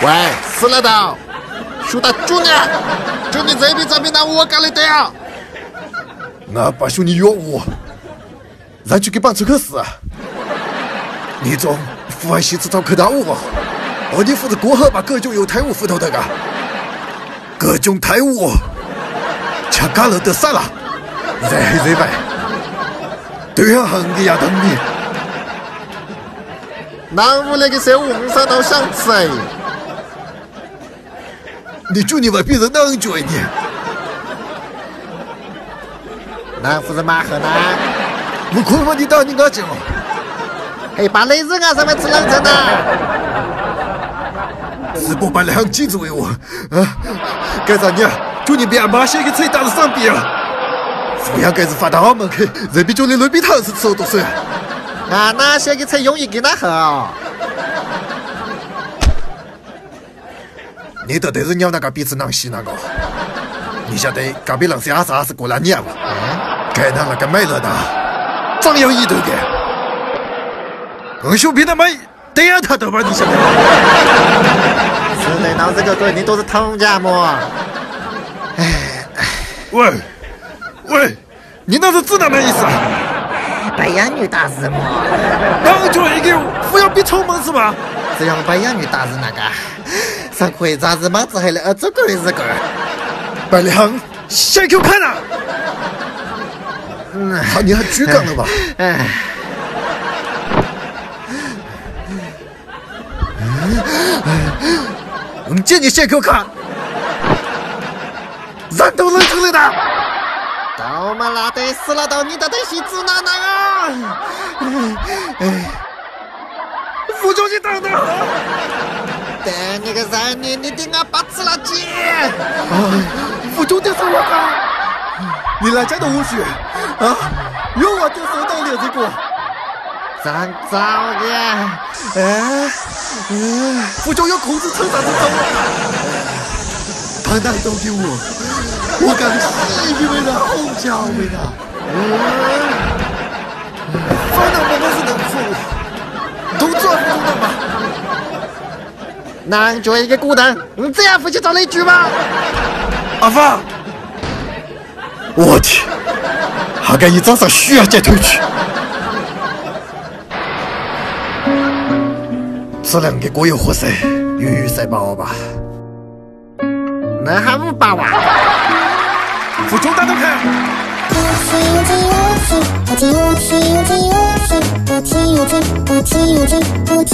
喂，死了的，说到主呢，就你这笔账比那我干的多呀。我把兄弟约我，咱去给办出个事。你总父爱西子找可大物，你负责过河把各种有态物斧头的个，各种态物，吃干了得散了，再黑再白，对呀，横的呀等你。那我那个时候晚上都想吃。你祝你外边人能追你。那不是马河呢？我困了你打你阿舅。嘿，把雷子啊上面吃冷餐呢？直播把两记住为我啊！该咋你？祝你别把些给吹打到上边了。富阳该是发到澳门去，人比酒的雷比糖是吃了多少？啊，那些给吹容易给他喝。你到底是鸟那个鼻子囊吸那个？你晓得隔壁人是啥是过来年吗？该拿那个买了的，张扬一头的。我兄弟他妈逮他都把你晓得。是的，老子个鬼，你都是同家么？喂，你那是指哪门意思啊？白养女大人么？当初一个不要比臭门是吧？只要白养女大人那个。上回咋子嘛子还来这个的这个，白良先给我看了，好，你还举杠了吧？我们见你先给我看，人都认出来的，都嘛拉得死了都，你的东西指哪啊？副总你等等。对，你个人你顶我把子了姐！副总的是我干，你来家的无须啊，有我的手到了这个，真糟的！副总要控制车上的走，他拿都给我干的细皮味的，好巧味的，反正我们是能付，都做副总的嘛。能做一个股东，你这样回去找雷局吗？阿芳，我去，还敢一早上需要接头去？这两个锅有活塞，鱼塞包吧？那还不包啊？副总打到开。我